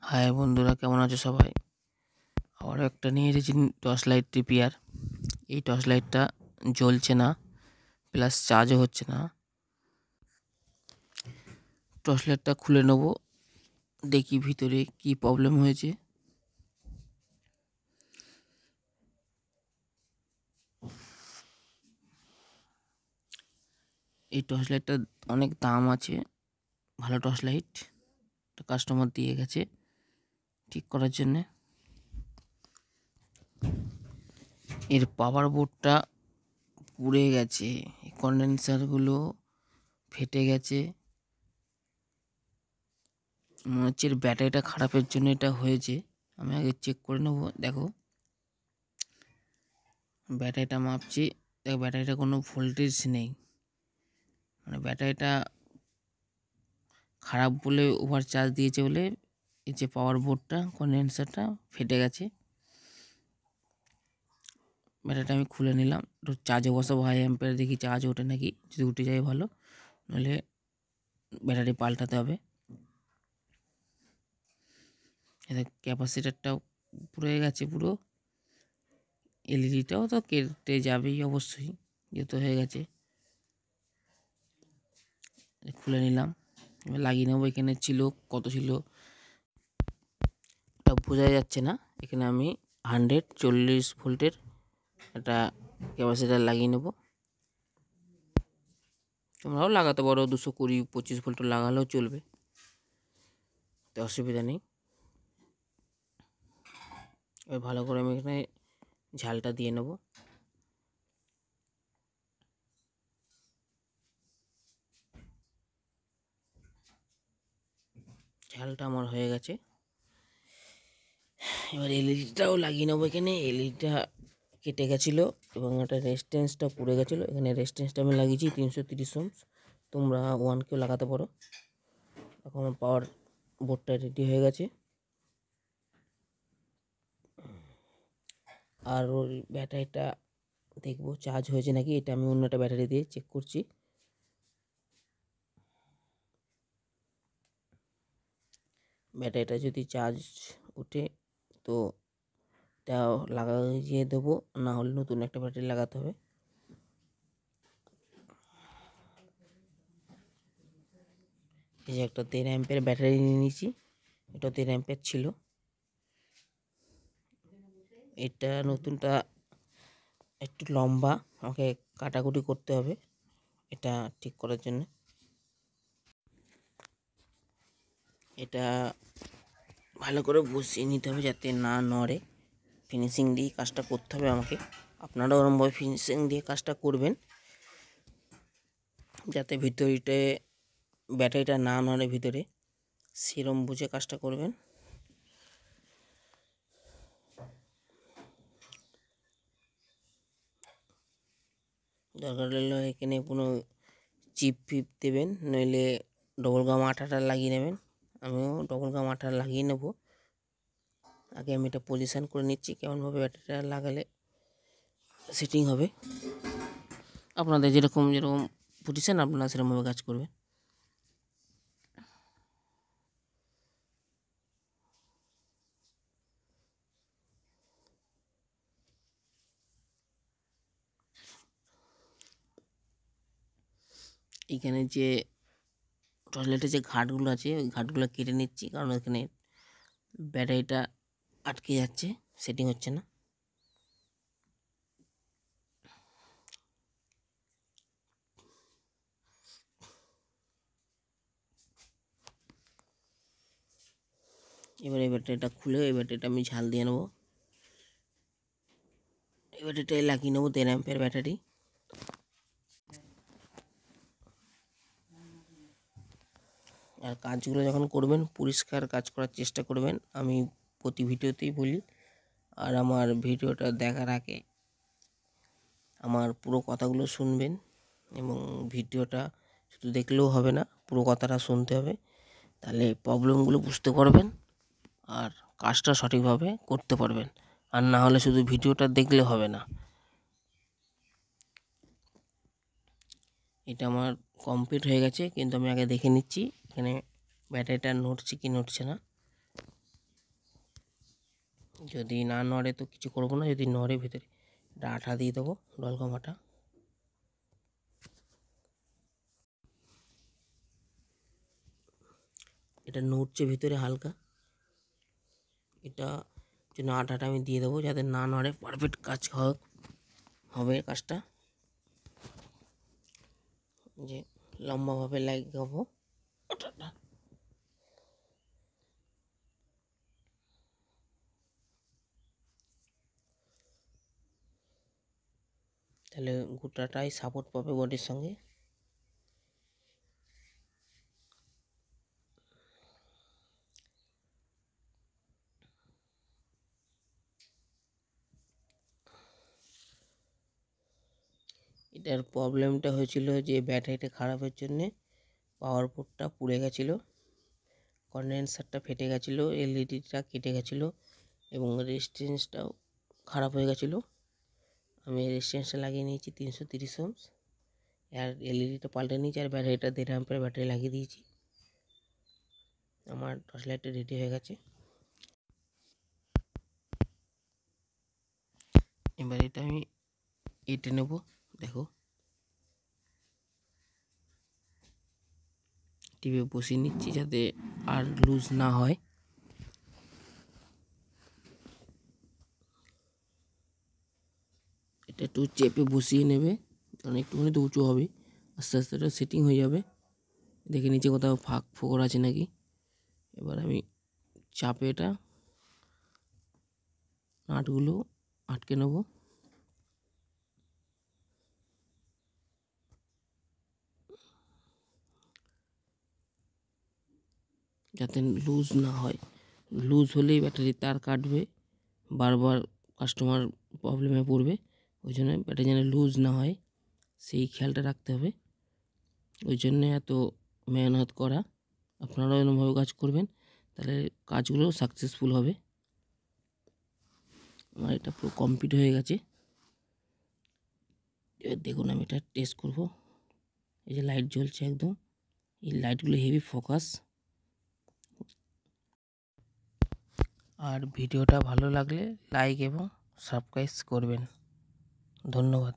High বন্ধুরা, কেমন আছো সবাই? আবার একটা নিয়ে এসেছি টর্চ লাইট রিপেয়ার। এই টর্চ লাইটটা জ্বলছে না, প্লাস চার্জও হচ্ছে না। টর্চ লাইটটা খুলে নেবো, দেখি ভিতরে কি প্রবলেম হয়েছে। এই টর্চ লাইটটা অনেক দাম আছে, ভালো টর্চ লাইট। কাস্টমার দিয়ে গেছে ঠিক করার জন্যে। এর পাওয়ার বোর্ডটা পুড়ে গেছে, কন্ডেন্সারগুলো ফেটে গেছে। মনে হচ্ছে এর ব্যাটারিটা খারাপের জন্য এটা হয়েছে। আমি আগে চেক করে নেবো। দেখো ব্যাটারিটা মাপছি, দেখো ব্যাটারিটা কোনো ভোল্টেজ নেই, মানে ব্যাটারিটা খারাপ বলে ওভার চার্জ দিয়েছে বলে এই যে পাওয়ার বোর্ডটা কন্ডেন্সারটা ফেটে গেছে। ব্যাটারিটা আমি খুলে নিলাম, একটু চার্জে বসাবো, হাই অ্যাম্পিয়ার দেখি চার্জ ওঠে নাকি। যদি উঠে যায় ভালো, নাহলে ব্যাটারি পাল্টাতে হবে। এটা ক্যাপাসিটারটাও পুড়ে গেছে পুরো, এলইডিটাও তো কেটে যাবেই অবশ্যই, যেহেতু হয়ে গেছে। খুলে নিলাম, এবার লাগিয়ে নেবো। এখানে ছিল কত ছিল ওটা বোঝা যাচ্ছে না। এখানে আমি 140 ভোল্টের একটা ক্যাপাসিটার লাগিয়ে নেব। তোমরাও লাগাতে পারো, 220-25 ভোল্ট লাগালেও চলবে, তো অসুবিধা নেই। এবার ভালো করে আমি এখানে ঝালটা দিয়ে নেব। ঝালটা আমার হয়ে গেছে। এবার এলইডিটাও লাগিয়ে নেবো। এখানে এলইডিটা কেটে গেছিলো এবং একটা রেজিস্ট্যান্সটা পুড়ে গেছিলো। এখানে রেজিস্ট্যান্সটা আমি লাগিয়েছি 330 ohms, তোমরা 1K লাগাতে পারো। এখন আমার পাওয়ার বোর্ডটা রেডি হয়ে গেছে। আর ওর ব্যাটারিটা দেখবো চার্জ হয়েছে নাকি, এটা আমি অন্য একটা ব্যাটারি দিয়ে চেক করছি। ব্যাটারিটা যদি চার্জ ওঠে তো এটা লাগিয়ে দেবো, না হলে নতুন একটা ব্যাটারি লাগাতে হবে। এই যে একটা 13 অ্যাম্পের ব্যাটারি নিয়ে নিয়েছি, এটা 13 অ্যাম্পের ছিল। এটা নতুনটা একটু লম্বা, আমাকে কাটাকুটি করতে হবে এটা ঠিক করার জন্য। এটা ভালো করে বসিয়ে নিতে হবে যাতে না নড়ে। ফিনিশিং দিয়ে কাজটা করতে হবে আমাকে। আপনারা ওরমভাবে ফিনিশিং দিয়ে কাজটা করবেন যাতে ভিতরটা ব্যাটারিটা না নড়ে ভিতরে, সেরম বুঝে কাজটা করবেন। দরকার হলে এখানে কোনো চিপ ফিপ দেবেন, নইলে ডবল গাম আঠাটা লাগিয়ে নেবেন। আমিও ডবল গাম আঠা লাগিয়ে নেব। আগে আমি এটা পজিশান করে নিচ্ছি, কেমনভাবে ব্যাটারিটা লাগালে সেটিং হবে। আপনাদের যেরকম পজিশান আপনারা সেরকমভাবে কাজ করবেন। এখানে যে টয়লেটের যে ঘাটগুলো আছে ওই ঘাটগুলো কেটে নিচ্ছি, কারণ এখানে ব্যাটারিটা আটকে যাচ্ছে, সেটিং হচ্ছে না। এবার এই ব্যাটারিটা খুলে এই ব্যাটারিটা আমি ঝাল দিয়ে নেবো। এই ব্যাটারিটাই লাগিয়ে নেবো, 13 অ্যাম্পের ব্যাটারি। আর কাজগুলো যখন করবেন পরিষ্কার কাজ করার চেষ্টা করবেন, আমি প্রতি ভিডিওতেই বলি। আর আমার ভিডিওটা দেখার আগে আমার পুরো কথাগুলো শুনবেন, এবং ভিডিওটা শুধু দেখলেও হবে না, পুরো কথাটা শুনতে হবে, তাহলে প্রবলেমগুলো বুঝতে পারবেন আর কাজটা সঠিকভাবে করতে পারবেন। আর না হলে শুধু ভিডিওটা দেখলে হবে না। এটা আমার কমপ্লিট হয়ে গেছে, কিন্তু আমি আগে দেখে নিচ্ছি এখানে ব্যাটারিটা নড়ছে কি নড়ছে না। যদি না নড়ে তো কিছু করবো না, যদি নড়ে ভেতরে এটা আঠা দিয়ে দেবো, ডলগম আঠা। এটা নড়ছে ভিতরে হালকা, এটা জন্য আঠাটা আমি দিয়ে দেবো যাতে না নড়ে, পারফেক্ট কাজ হবে কাজটা। যে লম্বাভাবে লাগাবো আঠাটা। তাহলে গোটাটাই সাপোর্ট পাবে বডির সঙ্গে। এটার প্রবলেমটা হয়েছিল যে ব্যাটারিটা খারাপের জন্যে পাওয়ার পোর্টটা পুড়ে গেছিলো, কন্ডেন্সারটা ফেটে গেছিলো, এলইডিটা কেটে গেছিলো এবং রেজিস্ট্যান্সটাও খারাপ হয়ে গেছিলো। আমি রেজিস্ট্যান্সটা লাগিয়ে নিয়েছি 330 ohms, আর এলইডিটা পাল্টে নিয়েছি, আর ব্যাটারিটা 1.5 অ্যাম্পের ব্যাটারি লাগিয়ে দিয়েছি। আমার টর্চ লাইটটা রেডি হয়ে গেছে। এবার এটা আমি এঁটে নেব। দেখো টিপে বসিয়ে নিচ্ছি যাতে আর লুজ না হয়। এটা একটু চেপে বসিয়ে নেবে, কারণ একটুখানি তো উঁচু হবে, আস্তে আস্তে এটা সেটিং হয়ে যাবে। দেখে নিচে কোথাও ফাঁক ফোকর আছে নাকি। এবার আমি চাপে এটা নাটগুলো আটকে নেব। যাতে লুজ না হয়, লুজ হলেই ব্যাটারি তার কাটবে, বারবার কাস্টমার প্রবলেমে পড়বে। ওই জন্য ব্যাটারি যেন লুজ না হয় সেই খেয়ালটা রাখতে হবে। ওই জন্যে এত মেহনত করা। আপনারাও এরকমভাবে কাজ করবেন, তাহলে কাজগুলো সাকসেসফুল হবে। আমার এটা পুরো কমপ্লিট হয়ে গেছে। এবার দেখুন আমি এটা টেস্ট করব। এই যে লাইট জ্বলছে একদম, এই লাইটগুলো হেভি ফোকাস। আর ভিডিওটা ভালো লাগলে লাইক এবং সাবস্ক্রাইব করবেন। ধন্যবাদ।